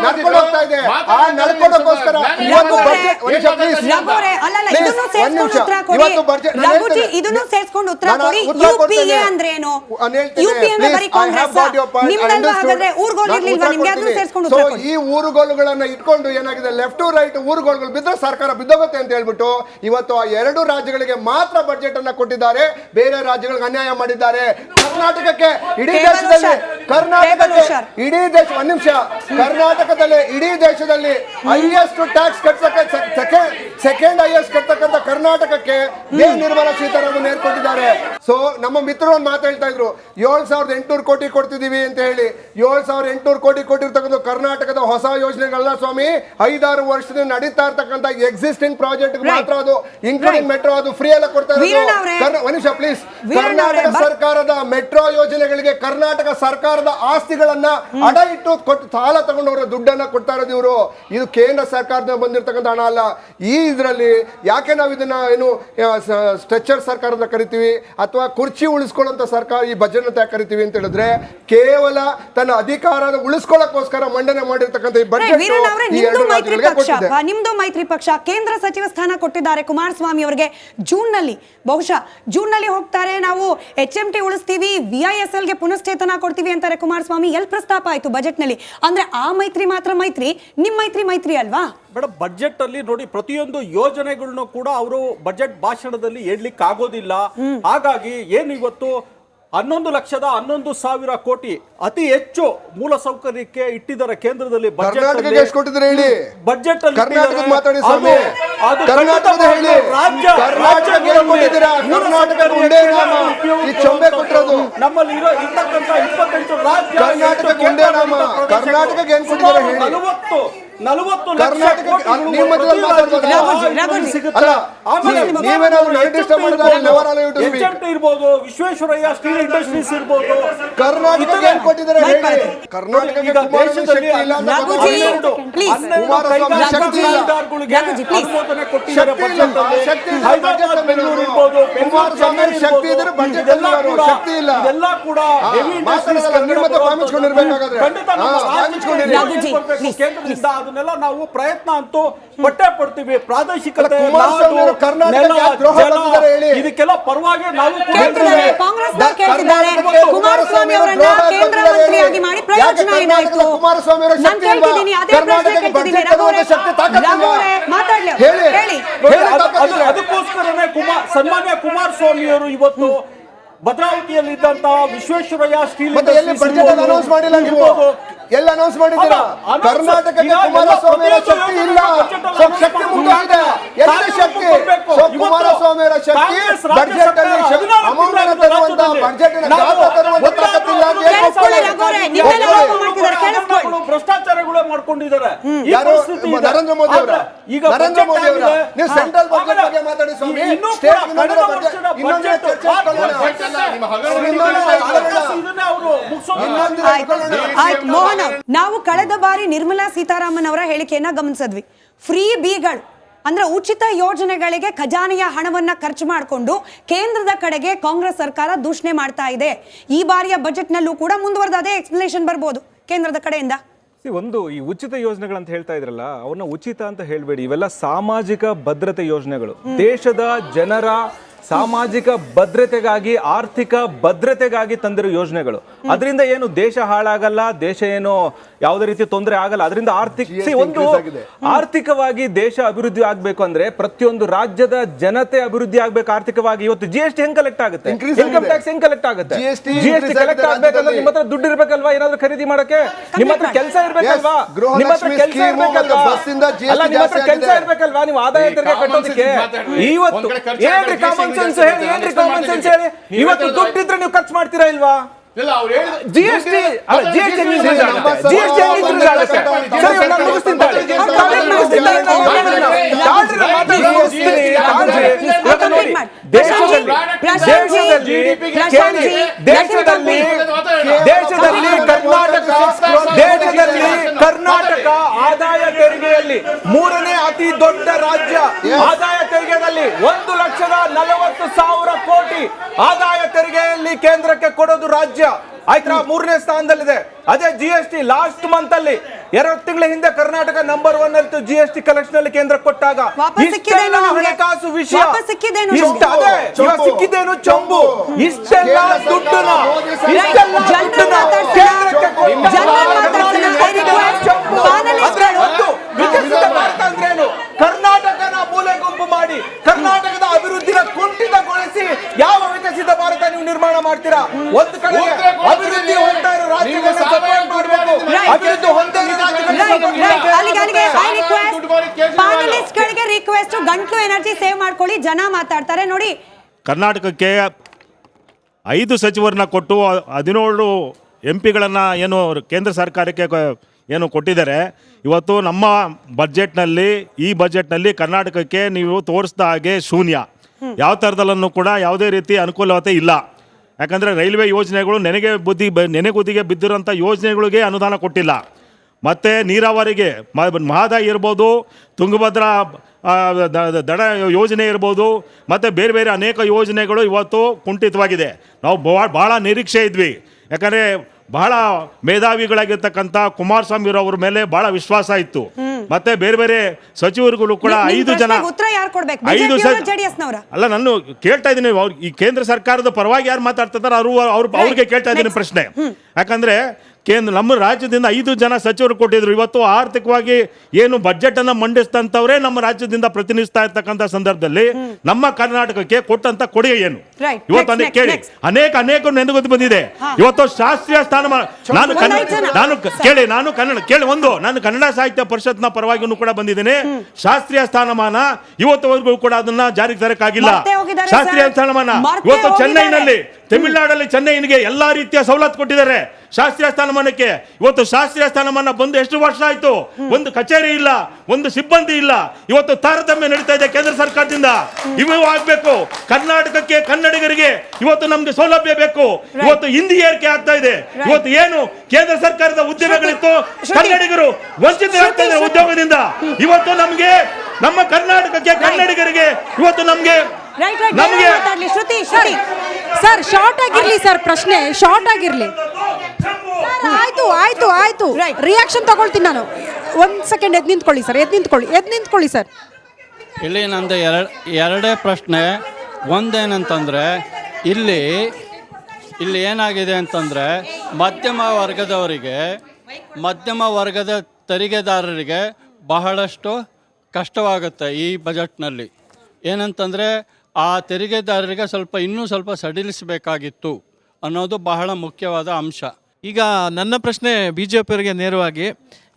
ನಡ್ಕೊಂಡು ಹೋಗ್ತಾ ಇದೆ. ಆ ನಡ್ಕೊಳ್ಳೋಕೋಸ್ಕರ ಇವತ್ತು ಬಜೆಟ್ ಇವತ್ತು ಬಜೆಟ್ ಇದನ್ನು ಸೇರಿಸ್ಕೊಂಡು ಉತ್ತರ ಕೊಡಿ. ಯುಪಿಎ ಅಂದ್ರೆ ಏನು? ಯುಪಿಎ ಅಂದ್ರೆ ಬರೀ ಕಾಂಗ್ರೆಸ್ ನಿಮ್ಮದಲ್ವಾ? ಹಾಗಾದ್ರೆ ಊರುಗಳಿರ್ಲಿಲ್ವಾ ನಿಮ್ಗೆ? ಅದನ್ನು ಸೇರಿಸ್ಕೊಂಡು ಉತ್ತರ ಕೊಡಿ. ಈ ಊರುಗಳನ್ನ ಇಟ್ಕೊಂಡು ಏನಾಗಿದೆ, ಲೆಫ್ಟ್ ಟು ರೈಟ್ ಊರುಗಳು ಬಿದ್ದರೆ ಸರ್ಕಾರ ಬಿದ್ದೋಗುತ್ತೆ ಅಂತ ಹೇಳ್ಬಿಟ್ಟು ಇವತ್ತು ಆ ಎರಡು ರಾಜ್ಯಗಳಿಗೆ ಮಾತ್ರ ಬಜೆಟ್ ಅನ್ನ ಕೊಟ್ಟಿದ್ದಾರೆ, ಬೇರೆ ರಾಜ್ಯಗಳಿಗೆ ಅನ್ಯಾಯ ಮಾಡಿದ್ದಾರೆ. ಕರ್ನಾಟಕಕ್ಕೆ ಇಡೀ ದೇಶದಲ್ಲಿ ಒಂದ್ ನಿಮಿಷ, ಕರ್ನಾಟಕದಲ್ಲಿ ಇಡೀ ದೇಶದಲ್ಲಿ ಹೈಯೆಸ್ಟ್ ಟ್ಯಾಕ್ಸ್ ಕಟ್ಟಕ್ಕೆ ಸೆಕೆಂಡ್ ಹೈಯೆಸ್ಟ್ ಕಟ್ಟತಕ್ಕಂಥ ಕರ್ನಾಟಕಕ್ಕೆ ನಿರ್ಮಲಾ ಸೀತಾರಾಮನ್ ಏರ್ಕೊಟ್ಟಿದ್ದಾರೆ. ಸೊ ನಮ್ಮ ಮಿತ್ರರು ಒಂದು ಮಾತು ಹೇಳ್ತಾ ಇದ್ರು, 7,800 ಕೋಟಿ ಕೊಡ್ತಿದೀವಿ ಅಂತ ಹೇಳಿ. 7,800 ಕೋಟಿ ಕೊಟ್ಟಿರ್ತಕ್ಕಂಥ ಕರ್ನಾಟಕದ ಹೊಸ ಯೋಜನೆಗಳಲ್ಲ ಸ್ವಾಮಿ, 5-6 ವರ್ಷದಿಂದ ನಡೀತಾ ಇರ್ತಕ್ಕಂಥ ಎಕ್ಸಿಸ್ಟಿಂಗ್ ಪ್ರಾಜೆಕ್ಟ್ ಮಾತ್ರ, ಅದು ಇನ್ಕ್ಲೂಡಿಂಗ್ ಮೆಟ್ರೋ, ಅದು ಫ್ರೀ ಎಲ್ಲ ಕೊಡ್ತಾ ಇರೋದು. ಒಂದ್ ನಿಮಿಷ ಪ್ಲೀಸ್. ಕರ್ನಾಟಕ ಸರ್ಕಾರದ ಮೆಟ್ರೋ ಯೋಜನೆಗಳಿಗೆ ಕರ್ನಾಟಕ ಸರ್ಕಾರದ ಆಸ್ತಿಗಳನ್ನ ಅಡ ಇಟ್ಟು ಕೊಟ್ಟು ಸಾಲ ತಗೊಂಡವರ ದುಡ್ಡನ್ನ ಕೊಡ್ತಾ ಇರೋದು ಇವರು. ಇದು ಕೇಂದ್ರ ಸರ್ಕಾರದಿಂದ ಬಂದಿರತಕ್ಕಂಥ ಹಣ ಅಲ್ಲ. ಈ ಇದರಲ್ಲಿ ಯಾಕೆ ನಾವು ಇದನ್ನ ಏನು ಸ್ಟ್ರೆಚರ್ ಸರ್ಕಾರದ ಕರಿತೀವಿ ಅಥವಾ ಕುರ್ಚಿ ಉಳಿಸ್ಕೊಳ್ಳುವಂತ ಸರ್ಕಾರ ಈ ಬಜೆಟ್ ಕರಿತೀವಿ ಅಂತ ಹೇಳಿದ್ರೆ, ಕೇವಲ ತನ್ನ ಅಧಿಕಾರದ ಉಳಿಸ್ಕೊಳ್ಳೋಕೋಸ್ಕರ ಮಂಡನೆ ಮಾಡಿರ್ತಕ್ಕಂಥ ಈ ಬಜೆಟ್ ನಿಮ್ದು ಮೈತ್ರಿ ಪಕ್ಷ ಕೇಂದ್ರ ಸಚಿವ ಸ್ಥಾನ ಕೊಟ್ಟಿದ್ದಾರೆ ಕುಮಾರಸ್ವಾಮಿ ಅವರಿಗೆ. ಬಹುಶಃ ಜೂನ್ ನಲ್ಲಿ ಹೋಗ್ತಾರೆ, ನಾವು HMT ಉಳಿಸ್ತೀವಿ, VISL ಗೆ ಪುನಶ್ಚೇತನ ಕೊಡ್ತೀವಿ ಅಂತಾರೆ ಕುಮಾರಸ್ವಾಮಿ. ಎಲ್ಲಿ ಪ್ರಸ್ತಾಪ ಆಯ್ತು ಬಜೆಟ್ ನಲ್ಲಿ? ಅಂದ್ರೆ ಆ ಮೈತ್ರಿ ಮಾತ್ರ ಮೈತ್ರಿ, ನಿಮ್ ಮೈತ್ರಿ ಅಲ್ವಾ? ಮೇಡಮ್, ಬಜೆಟ್ ಅಲ್ಲಿ ನೋಡಿ ಪ್ರತಿಯೊಂದು ಯೋಜನೆಗಳನ್ನು ಕೂಡ ಅವರು ಬಜೆಟ್ ಭಾಷಣದಲ್ಲಿ ಹೇಳಲಿಕ್ಕೆ ಆಗೋದಿಲ್ಲ. ಹಾಗಾಗಿ ಏನು ಇವತ್ತು 11,11,000 ಕೋಟಿ ಅತಿ ಹೆಚ್ಚು ಮೂಲ ಸೌಕರ್ಯಕ್ಕೆ ಇಟ್ಟಿದ್ದಾರೆ ಕೇಂದ್ರದಲ್ಲಿ ಬಜೆಟ್ ನಮ್ಮಲ್ಲಿ ಇರ್ತಕ್ಕಂಥ 28 40 ಇರ್ಬೋದು, ವಿಶ್ವೇಶ್ವರಯ್ಯ ಸ್ಟೀಲ್ ಇಂಡಸ್ಟ್ರೀಸ್ ಇರ್ಬೋದು, ಇದೆಲ್ಲ ಕೂಡ ಅದನ್ನೆಲ್ಲ ನಾವು ಪ್ರಯತ್ನ ಅಂತೂ ಪಟ್ಟೆ ಪಡ್ತೀವಿ. ಪ್ರಾದೇಶಿಕತೆ, ಇದಕ್ಕೆಲ್ಲ ಪರವಾಗಿ ನಾವು ಕುಮಾರಸ್ವಾಮಿ ಅವರನ್ನ ಕೇಂದ್ರ ಮಂತ್ರಿಯಾಗಿ ಮಾಡಿ ಪ್ರಯೋಜನ ಏನಾಯ್ತು? ನಾನು ಕೇಳ್ತಿದ್ದೀನಿ, ಅದೇ ಪ್ರಶ್ನೆ ಕೇಳ್ತಿದ್ದೀನಿ. ಅದಕ್ಕೋಸ್ಕರನೇ ಸನ್ಮಾನ್ಯ ಕುಮಾರಸ್ವಾಮಿ ಅವರು ಇವತ್ತು ಭದ್ರಾವತಿಯಲ್ಲಿದ್ದಂತಹ ವಿಶ್ವೇಶ್ವರಯ್ಯ ಸ್ಟೀಲ್ ಅನೌನ್ಸ್ ಮಾಡಿಲ್ಲ, ಎಲ್ಲ ಅನೌನ್ಸ್ ಮಾಡಿದ್ದೀರಾ? ಕರ್ನಾಟಕಕ್ಕೆ ಕುಮಾರಸ್ವಾಮಿ ಶಕ್ತಿ ಇಲ್ಲ, ಶಕ್ತಿ ಮುಂದಾಗಿದೆ. ಎಲ್ಲ ಶಕ್ತಿ ಕುಮಾರಸ್ವಾಮಿ ಅವರ ಶಕ್ತಿ ಬಜೆಟ್ ಅಲ್ಲಿ ಅಮೌಂಟ್ ತರುವಂತ ಬಜೆಟ್ ಭ್ರಷ್ಟಾಚಾರಗಳು ಮಾಡ್ಕೊಂಡಿದ್ದಾರೆ. ನರೇಂದ್ರ ಮೋದಿ ಅವರ ನೀವು ಸೆಂಟ್ರಲ್ ಬಜೆಟ್ ಬಗ್ಗೆ ಮಾತಾಡಿ ಸ್ವಾಮಿ. ಮೋಹನ್, ನಾವು ಕಳೆದ ಬಾರಿ ನಿರ್ಮಲಾ ಸೀತಾರಾಮನ್ ಅವರ ಹೇಳಿಕೆಯನ್ನ ಗಮನಿಸಿದ್ವಿ. ಫ್ರೀ ಬಿಗಳು ಅಂದ್ರೆ ಉಚಿತ ಯೋಜನೆಗಳಿಗೆ ಖಜಾನೆಯ ಹಣವನ್ನ ಖರ್ಚು ಮಾಡಿಕೊಂಡು ಕೇಂದ್ರದ ಕಡೆಗೆ ಕಾಂಗ್ರೆಸ್ ಸರ್ಕಾರ ದೂಷಣೆ ಮಾಡ್ತಾ ಇದೆ. ಈ ಬಾರಿಯ ಬಜೆಟ್ ನಲ್ಲೂ ಕೂಡ ಮುಂದುವರೆದ ಅದೇ ಎಕ್ಸ್ಪ್ಲನೇಷನ್ ಬರ್ಬೋದು ಕೇಂದ್ರದ ಕಡೆಯಿಂದ. ಒಂದು ಈ ಉಚಿತ ಯೋಜನೆಗಳಂತ ಹೇಳ್ತಾ ಇದ್ರಲ್ಲ, ಅವನ್ನ ಉಚಿತ ಅಂತ ಹೇಳ್ಬೇಡಿ, ಇವೆಲ್ಲ ಸಾಮಾಜಿಕ ಭದ್ರತೆ ಯೋಜನೆಗಳು. ದೇಶದ ಜನರ ಸಾಮಾಜಿಕ ಭದ್ರತೆಗಾಗಿ, ಆರ್ಥಿಕ ಭದ್ರತೆಗಾಗಿ ತಂದಿರೋ ಯೋಜನೆಗಳು. ಅದರಿಂದ ಏನು ದೇಶ ಹಾಳಾಗಲ್ಲ, ದೇಶ ಏನು ಯಾವುದೇ ರೀತಿ ತೊಂದರೆ ಆಗಲ್ಲ. ಅದರಿಂದ ಆರ್ಥಿಕವಾಗಿ ದೇಶ ಅಭಿವೃದ್ಧಿ ಆಗ್ಬೇಕು ಅಂದ್ರೆ ಪ್ರತಿಯೊಂದು ರಾಜ್ಯದ ಜನತೆ ಅಭಿವೃದ್ಧಿ ಆಗ್ಬೇಕು ಆರ್ಥಿಕವಾಗಿ. ಇವತ್ತು GST ಹೆಂಗ್ ಕಲೆಕ್ಟ್ ಆಗುತ್ತೆ? ಇನ್ಕಮ್ ಟ್ಯಾಕ್ಸ್ ಹೆಂಗ್ ಕಲೆಕ್ಟ್ ಆಗುತ್ತೆ? GST ಕಲೆಕ್ಟ್ ಆಗ್ಬೇಕಂದ್ರೆ ನಿಮ್ಮ ಹತ್ರ ದುಡ್ಡು ಇರ್ಬೇಕಲ್ವಾ? ಏನಾದ್ರು ಖರೀದಿ ಮಾಡಕ್ಕೆ ನಿಮ್ಮ ಹತ್ರ ಕೆಲಸ ಇರ್ಬೇಕಲ್ವಾ? ನಿಮ್ಮ ಹತ್ರ ಕೆಲಸ ಇರ್ಬೇಕಲ್ವಾ? ಅಲ್ಲ, ನಿಮ್ಮ ಹತ್ರ ಕೆಲಸ ಇರ್ಬೇಕಲ್ವಾ? ನೀವು ಆದಾಯ ತೆರಿಗೆ ಕಟ್ಟೋದಕ್ಕೆ ಇವತ್ತು ಏನ್ರಿ ಕಾಮನ್ ಸೆನ್ಸ್ ಹೇಳಿ, ಏನ್ರಿ ಕಾಮನ್ ಸೆನ್ಸ್ ಹೇಳಿ? ಇವತ್ತು ದುಡ್ಡಿದ್ರೆ ನೀವು ಖರ್ಚು ಮಾಡ್ತೀರಾ ಇಲ್ವಾ? GST ಕರ್ನಾಟಕ ಆದಾಯ ತೆರಿಗೆಯಲ್ಲಿ 3ನೇ ಅತಿ ದೊಡ್ಡ ರಾಜ್ಯ. ಆದಾಯ ತೆರಿಗೆಯಲ್ಲಿ 1,40,40,000 ಕೋಟಿ ಆದಾಯ ತೆರಿಗೆಯಲ್ಲಿ ಕೇಂದ್ರಕ್ಕೆ ಕೊಡೋದು ರಾಜ್ಯ. ಆಯ್ತಾ, 3ನೇ ಸ್ಥಾನದಲ್ಲಿದೆ. ಅದೇ GST ಲಾಸ್ಟ್ ಮಂತ್ ಅಲ್ಲಿ 2 ತಿಂಗಳ ಹಿಂದೆ ಕರ್ನಾಟಕ ನಂಬರ್ 1 ಅಲ್ಲಿ GST ಕಲೆಕ್ಷನ್ ಅಲ್ಲಿ ಕೇಂದ್ರ ಕೊಟ್ಟಾಗ ವಾಪಸ್ ಸಿಕ್ಕಿದೇನು ನಿಮ್ಗೆ? ಹಣಕಾಸು ವಿಷಯ ವಾಪಸ್ ಸಿಕ್ಕಿದೇನು ಇಷ್ಟ ನಿಮ್ಗೆ? ಅದೇ ಚೊಂಬು. ಇವಾಗ ಸಿಕ್ಕಿದೇನು ಚೊಂಬು. ಇಷ್ಟೆಲ್ಲ ದುಡ್ಡನ್ನ ಇಷ್ಟೆಲ್ಲ ಜನರನ್ನ ದುಡ್ಡನ್ನ ಮಾತಾಡ್ಸೋಣ. ಕೇಂದ್ರಕ್ಕೆ ಕೊಟ್ಟಾಗ ಜನರನ್ನ ಮಾತಾಡ್ಸೋಣ. I request ಚೊಂಬು. panelists ಅಂದ್ರೆ ಒಂದು ವಿಕಸಿತ ಭಾರತ ಅಂದ್ರೇನು? ಕರ್ನಾಟಕನ ಮೂಲೆಗುಂಪು ಮಾಡಿ ಕರ್ನಾಟಕದ ಅಭಿವೃದ್ಧಿನ ಕುಂಠಿತಗೊಳಿಸಿ ಯಾವ ವಿಕಸಿತ ಭಾರತ ನೀವು ನಿರ್ಮಾಣ ಮಾಡ್ತೀರಾ? ಒಂದು ಕಡೆ ಅಭಿವೃದ್ಧಿ ಹೊಂದ್ತಾ ಇರೋ ರಾಜ್ಯಗಳನ್ನ ಸಪೋರ್ಟ್ ಮಾಡಬೇಕು, ಅಭಿವೃದ್ಧಿ ಹೊಂದೇ ಇರೋ ಪಾನಲಿಸ್ಟ್ ಗಳಿಗೆ ರಿಕ್ವೆಸ್ಟ್, ಗಂಟ್ಲು ಎನರ್ಜಿ ಸೇವ್ ಮಾಡ್ಕೊಳ್ಳಿ, ಜನ ಮಾತಾಡ್ತಾರೆ ನೋಡಿ. ಕರ್ನಾಟಕಕ್ಕೆ 5 ಸಚಿವರನ್ನ ಕೊಟ್ಟು 17 MP ಗಳನ್ನು ಏನು ಕೇಂದ್ರ ಸರ್ಕಾರಕ್ಕೆ ಏನು ಕೊಟ್ಟಿದ್ದಾರೆ. ಇವತ್ತು ನಮ್ಮ ಬಜೆಟ್ನಲ್ಲಿ, ಈ ಬಜೆಟ್ನಲ್ಲಿ ಕರ್ನಾಟಕಕ್ಕೆ ನೀವು ತೋರಿಸಿದ ಹಾಗೆ ಶೂನ್ಯ. ಯಾವ ಥರದಲ್ಲೂ ಕೂಡ ಯಾವುದೇ ರೀತಿ ಅನುಕೂಲತೆ ಇಲ್ಲ. ಯಾಕಂದರೆ ರೈಲ್ವೆ ಯೋಜನೆಗಳು ನೆನೆಗುದಿಗೆ ಬಿದ್ದಿರೋಂಥ ಯೋಜನೆಗಳಿಗೆ ಅನುದಾನ ಕೊಟ್ಟಿಲ್ಲ. ಮತ್ತು ನೀರಾವರಿಗೆ ಮಹದಾಯಿ ಇರ್ಬೋದು, ತುಂಗಭದ್ರಾ ದಡ ಯೋಜನೆ ಇರ್ಬೋದು, ಮತ್ತು ಬೇರೆ ಬೇರೆ ಅನೇಕ ಯೋಜನೆಗಳು ಇವತ್ತು ಕುಂಠಿತವಾಗಿದೆ. ನಾವು ಭಾಳ ನಿರೀಕ್ಷೆ ಇದ್ವಿ. ಯಾಕಂದರೆ ಬಹಳ ಮೇಧಾವಿಗಳಾಗಿರ್ತಕ್ಕಂಥ ಕುಮಾರಸ್ವಾಮಿರವ್ರ ಮೇಲೆ ಬಹಳ ವಿಶ್ವಾಸ ಇತ್ತು. ಮತ್ತೆ ಬೇರೆ ಬೇರೆ ಸಚಿವರುಗಳು ಕೂಡ 5 ಜನ ಉತ್ತರ ಯಾರು ಕೊಡ್ಬೇಕು? 5 ಜೆಡಿಎಸ್ ನವರ ಅಲ್ಲ, ನಾನು ಕೇಳ್ತಾ ಇದ್ದೀನಿ. ಈ ಕೇಂದ್ರ ಸರ್ಕಾರದ ಪರವಾಗಿ ಯಾರು ಮಾತಾಡ್ತಿದ್ದಾರೆ ಅವ್ರಿಗೆ ಕೇಳ್ತಾ ಇದ್ದೀನಿ ಪ್ರಶ್ನೆ. ಯಾಕಂದ್ರೆ ನಮ್ಮ ರಾಜ್ಯದಿಂದ 5 ಜನ ಸಚಿವರು ಕೊಟ್ಟಿದ್ರು. ಇವತ್ತು ಆರ್ಥಿಕವಾಗಿ ಏನು ಬಜೆಟ್ ಅನ್ನ ಮಂಡಿಸ್ತಂತವ್ರೆ ನಮ್ಮ ರಾಜ್ಯದಿಂದ ಪ್ರತಿನಿಧಿಸ್ತಾ ಇರ್ತಕ್ಕಂಥ ಸಂದರ್ಭದಲ್ಲಿ ನಮ್ಮ ಕರ್ನಾಟಕಕ್ಕೆ ಕೊಟ್ಟಂತ ಕೊಡುಗೆ ಏನು? ಇವತ್ತು ಕೇಳಿ, ಅನೇಕ ನೆನಗುದು ಬಂದಿದೆ. ಇವತ್ತು ಶಾಸ್ತ್ರೀಯ ಸ್ಥಾನಮಾನ, ನಾನು ಕನ್ನಡ ಸಾಹಿತ್ಯ ಪರಿಷತ್ನ ಪರವಾಗಿನೂ ಕೂಡ ಬಂದಿದ್ದೇನೆ. ಶಾಸ್ತ್ರೀಯ ಸ್ಥಾನಮಾನ ಇವತ್ತುವರೆಗೂ ಕೂಡ ಅದನ್ನ ಜಾರಿಗೆ ತರಕ್ಕಾಗಿಲ್ಲ. ಶಾಸ್ತ್ರೀಯ ಸ್ಥಾನಮಾನ ಇವತ್ತು ಚೆನ್ನೈನಲ್ಲಿ, ತಮಿಳುನಾಡಲ್ಲಿ ಚೆನ್ನೈನಿಗೆ ಎಲ್ಲಾ ರೀತಿಯ ಸವಲತ್ತು ಕೊಟ್ಟಿದ್ದಾರೆ ಶಾಸ್ತ್ರೀಯ ಸ್ಥಾನಮಾನಕ್ಕೆ. ಇವತ್ತು ಶಾಸ್ತ್ರೀಯ ಸ್ಥಾನಮಾನ ಬಂದು ಎಷ್ಟು ವರ್ಷ ಆಯ್ತು? ಒಂದು ಕಚೇರಿ ಇಲ್ಲ, ಒಂದು ಸಿಬ್ಬಂದಿ ಇಲ್ಲ. ಇವತ್ತು ತಾರತಮ್ಯ ನಡೀತಾ ಇದೆ ಕೇಂದ್ರ ಸರ್ಕಾರದಿಂದ. ಇವು ಆಗ್ಬೇಕು. ಕರ್ನಾಟಕಕ್ಕೆ, ಕನ್ನಡಿಗರಿಗೆ ಇವತ್ತು ನಮ್ಗೆ ಸೌಲಭ್ಯ ಬೇಕು. ಇವತ್ತು ಹಿಂದಿ ಏರಿಕೆ ಆಗ್ತಾ ಇದೆ. ಇವತ್ತು ಏನು ಕೇಂದ್ರ ಸರ್ಕಾರದ ಉದ್ಯೋಗಗಳಿತ್ತು, ಕನ್ನಡಿಗರು ವಂಚಿತರಾಗ್ತಾ ಇದ್ದಾರೆ ಉದ್ಯೋಗದಿಂದ. ಇವತ್ತು ನಮ್ಗೆ, ನಮ್ಮ ಕರ್ನಾಟಕಕ್ಕೆ, ಕನ್ನಡಿಗರಿಗೆ ಇವತ್ತು ನಮ್ಗೆ ಸರ್ ಶಾರ್ಟ್ ಆಗಿರ್ಲಿ ಸರ್, ಪ್ರಶ್ನೆ ಶಾರ್ಟ್ ಆಗಿರ್ಲಿ. ಆಯ್ತು ರಿಯಾಕ್ಷನ್ ತಗೊಳ್ತೀನಿ ನಾನು. 1 ಸೆಕೆಂಡ್ ಎದ್ದು ನಿಂತ್ಕೊಳ್ಳಿ ಸರ್, ಎದ್ದು ನಿಂತ್ಕೊಳ್ಳಿ ಸರ್. ಇಲ್ಲಿ ನಂದು ಎರಡೇ ಪ್ರಶ್ನೆ. ಒಂದೇನಂತಂದರೆ ಇಲ್ಲಿ ಏನಾಗಿದೆ ಅಂತಂದರೆ ಮಧ್ಯಮ ವರ್ಗದ ತೆರಿಗೆದಾರರಿಗೆ ಬಹಳಷ್ಟು ಕಷ್ಟವಾಗುತ್ತೆ ಈ ಬಜೆಟ್ನಲ್ಲಿ. ಏನಂತಂದರೆ ಆ ತೆರಿಗೆದಾರರಿಗೆ ಇನ್ನೂ ಸ್ವಲ್ಪ ಸಡಿಲಿಸಬೇಕಾಗಿತ್ತು ಅನ್ನೋದು ಬಹಳ ಮುಖ್ಯವಾದ ಅಂಶ. ಈಗ ನನ್ನ ಪ್ರಶ್ನೆ BJP ಅವರಿಗೆ ನೇರವಾಗಿ,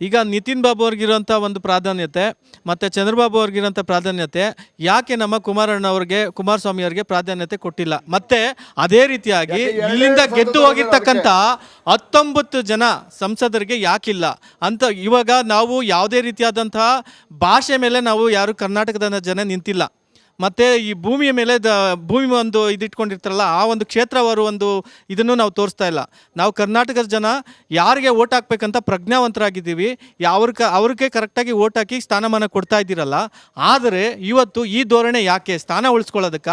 ಈಗ ನಿತಿನ್ ಬಾಬು ಅವ್ರಿಗಿರೋಂಥ ಒಂದು ಪ್ರಾಧಾನ್ಯತೆ ಮತ್ತು ಚಂದ್ರಬಾಬು ಅವ್ರಿಗಿರೋಂಥ ಪ್ರಾಧಾನ್ಯತೆ ಯಾಕೆ ನಮ್ಮ ಕುಮಾರಸ್ವಾಮಿ ಅವರಿಗೆ ಪ್ರಾಧಾನ್ಯತೆ ಕೊಟ್ಟಿಲ್ಲ? ಮತ್ತು ಅದೇ ರೀತಿಯಾಗಿ ಇಲ್ಲಿಂದ ಗೆದ್ದು ಹೋಗಿರ್ತಕ್ಕಂಥ 19 ಜನ ಸಂಸದರಿಗೆ ಯಾಕಿಲ್ಲ ಅಂತ. ಇವಾಗ ನಾವು ಯಾವುದೇ ರೀತಿಯಾದಂತಹ ಭಾಷೆ ಮೇಲೆ ನಾವು ಯಾರು ಕರ್ನಾಟಕದ ಜನ ನಿಂತಿಲ್ಲ. ಮತ್ತು ಈ ಭೂಮಿಯ ಮೇಲೆ ಭೂಮಿ ಒಂದು ಇದಿಟ್ಕೊಂಡಿರ್ತಾರಲ್ಲ, ಆ ಒಂದು ಕ್ಷೇತ್ರವಾರು ಒಂದು ಇದನ್ನು ನಾವು ತೋರಿಸ್ತಾ ಇಲ್ಲ. ನಾವು ಕರ್ನಾಟಕದ ಜನ ಯಾರಿಗೆ ಓಟ್ ಹಾಕ್ಬೇಕಂತ ಪ್ರಜ್ಞಾವಂತರಾಗಿದ್ದೀವಿ. ಅವ್ರಿಗೆ ಕರೆಕ್ಟಾಗಿ ಓಟ್ ಹಾಕಿ ಸ್ಥಾನಮಾನ ಕೊಡ್ತಾ ಇದ್ದೀರಲ್ಲ. ಆದರೆ ಇವತ್ತು ಈ ಧೋರಣೆ ಯಾಕೆ? ಸ್ಥಾನ ಉಳಿಸ್ಕೊಳ್ಳೋದಕ್ಕ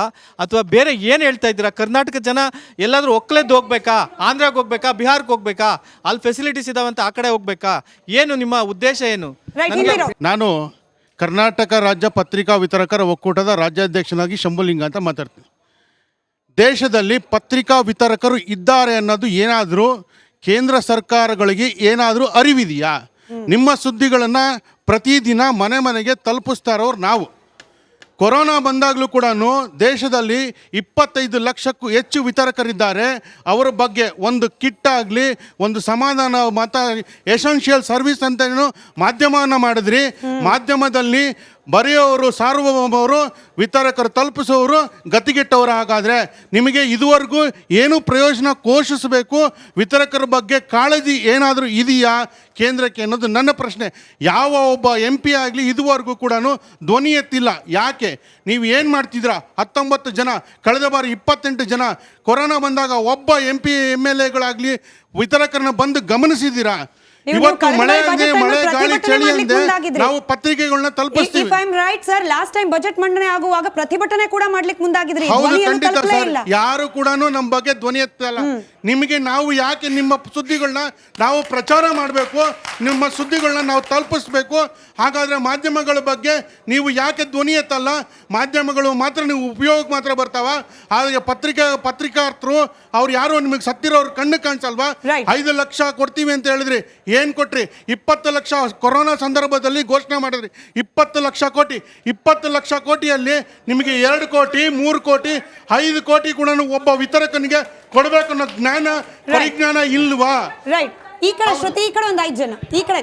ಅಥವಾ ಬೇರೆ ಏನು ಹೇಳ್ತಾ ಇದ್ದೀರಾ? ಕರ್ನಾಟಕದ ಜನ ಎಲ್ಲಾದರೂ ಒಕ್ಕಲೆದ್ದು ಹೋಗ್ಬೇಕಾ? ಆಂಧ್ರಾಗೆ ಹೋಗ್ಬೇಕಾ? ಬಿಹಾರ್ಗೆ ಹೋಗ್ಬೇಕಾ? ಅಲ್ಲಿ ಫೆಸಿಲಿಟೀಸ್ ಇದಾವಂತ ಆ ಕಡೆ ಹೋಗ್ಬೇಕಾ? ಏನು ನಿಮ್ಮ ಉದ್ದೇಶ ಏನು? ನಾನು ಕರ್ನಾಟಕ ರಾಜ್ಯ ಪತ್ರಿಕಾ ವಿತರಕರ ಒಕ್ಕೂಟದ ರಾಜ್ಯಾಧ್ಯಕ್ಷನಾಗಿ ಶಂಭುಲಿಂಗ ಅಂತ ಮಾತಾಡ್ತೀನಿ. ದೇಶದಲ್ಲಿ ಪತ್ರಿಕಾ ವಿತರಕರು ಇದ್ದಾರೆ ಅನ್ನೋದು ಏನಾದರೂ ಕೇಂದ್ರ ಸರ್ಕಾರಗಳಿಗೆ ಏನಾದರೂ ಅರಿವಿದೆಯಾ? ನಿಮ್ಮ ಸುದ್ದಿಗಳನ್ನು ಪ್ರತಿದಿನ ಮನೆಗೆ ತಲುಪಿಸ್ತಾ ಇರೋರು ನಾವು. ಕೊರೋನಾ ಬಂದಾಗಲೂ ಕೂಡ ದೇಶದಲ್ಲಿ 25 ಲಕ್ಷಕ್ಕೂ ಹೆಚ್ಚು ವಿತರಕರಿದ್ದಾರೆ. ಅವರ ಬಗ್ಗೆ ಒಂದು ಕಿಟ್ ಆಗಲಿ, ಒಂದು ಸಮಾಧಾನ ಎಸೆನ್ಷಿಯಲ್ ಸರ್ವಿಸ್ ಅಂತ ಮಾಧ್ಯಮವನ್ನು ಮಾಡಿದ್ರಿ. ಮಾಧ್ಯಮದಲ್ಲಿ ಬರೆಯೋರು ಸಾರ್ವಭೌಮವರು, ವಿತರಕರು ತಲುಪಿಸೋರು ಗತಿಗೆಟ್ಟವರು. ಹಾಗಾದರೆ ನಿಮಗೆ ಇದುವರೆಗೂ ಏನು ಪ್ರಯೋಜನ ಘೋಷಿಸಬೇಕು? ವಿತರಕರ ಬಗ್ಗೆ ಕಾಳಜಿ ಏನಾದರೂ ಇದೆಯಾ ಕೇಂದ್ರಕ್ಕೆ ಅನ್ನೋದು ನನ್ನ ಪ್ರಶ್ನೆ. ಯಾವ ಒಬ್ಬ MP ಆಗಲಿ ಇದುವರೆಗೂ ಕೂಡ ಧ್ವನಿ ಎತ್ತಿಲ್ಲ. ಯಾಕೆ? ನೀವು ಏನು ಮಾಡ್ತಿದ್ದೀರಾ? 19 ಜನ, ಕಳೆದ ಬಾರಿ 28 ಜನ. ಕೊರೋನಾ ಬಂದಾಗ ಒಬ್ಬ MP MLAಗಳಾಗಲಿ ವಿತರಕರನ್ನ ಬಂದು ಗಮನಿಸಿದ್ದೀರಾ? ಇವ್ರು ಇವತ್ತು ಕಳೆದ ಮಳೆ ಬಾರಿ ಅಂದೆ budget ಮಳೆ ಅನ್ನು ಗಾಳಿ ಪ್ರತಿಭಟನೆ ಚಳಿ ಮಾಡ್ಲಿಕ್ಕೆ ಅಂದೆ ಮುಂದಾಗಿದ್ರಿ. ನಾವು ಪತ್ರಿಕೆಗಳನ್ನ ತಲುಪಿಸ್ತೀವಿ. If I am right sir, last time budget ಮಂಡನೆ ಆಗುವಾಗ ಪ್ರತಿಭಟನೆ ಕೂಡ ಮಾಡ್ಲಿಕ್ಕೆ ಮುಂದಾಗಿದ್ರಿ. ಹೌದು, ಧ್ವನಿಯನ್ನು ಖಂಡಿತ ತಲುಪಲೇ ಸರ್. ಇಲ್ಲ. ಯಾರು ಕೂಡ ನಮ್ಮ ಬಗ್ಗೆ ಧ್ವನಿ ಎತ್ತಲ್ಲ. ನಿಮಗೆ ನಾವು ಯಾಕೆ ನಿಮ್ಮ ಸುದ್ದಿಗಳನ್ನ ನಾವು ಪ್ರಚಾರ ಮಾಡಬೇಕು, ನಿಮ್ಮ ಸುದ್ದಿಗಳನ್ನ ನಾವು ತಲುಪಿಸ್ಬೇಕು. ಹಾಗಾದ್ರೆ ಮಾಧ್ಯಮಗಳ ಬಗ್ಗೆ ನೀವು ಯಾಕೆ ಧ್ವನಿ ಎತ್ತಲ್ಲ? ಮಾಧ್ಯಮಗಳು ಮಾತ್ರ ನೀವು ಉಪಯೋಗಕ್ಕೆ ಮಾತ್ರ ಬರ್ತಾವ. ಆದರೆ ಪತ್ರಿಕಾರ್ತರು ಅವ್ರು ಯಾರು ನಿಮಗೆ ಸತ್ತಿರೋರು ಕಣ್ಣು ಕಾಣಿಸಲ್ವಾ? 5 ಲಕ್ಷ ಕೊಡ್ತೀವಿ ಅಂತ ಹೇಳಿದ್ರಿ, ಏನ್ ಕೊಟ್ರಿ? 20 ಲಕ್ಷ ಕೊರೋನಾ ಸಂದರ್ಭದಲ್ಲಿ ಘೋಷಣೆ ಮಾಡಿದ್ರಿ. 20 ಲಕ್ಷ ಕೋಟಿ. 20 ಲಕ್ಷ ಕೋಟಿಯಲ್ಲಿ ನಿಮಗೆ 2 ಕೋಟಿ 3 ಕೋಟಿ 5 ಕೋಟಿ ಕೂಡ ಒಬ್ಬ ವಿತರಕನಿಗೆ ಕೊಡಬೇಕು ಅನ್ನೋ ಜ್ಞಾನ ಪರಿಜ್ಞಾನ ಇಲ್ವಾ? ರೈಟ್. ಈ ಕಡೆ ಶ್ರುತಿ, ಈ ಕಡೆ ಒಂದು 5 ಜನ ಈ ಕಡೆ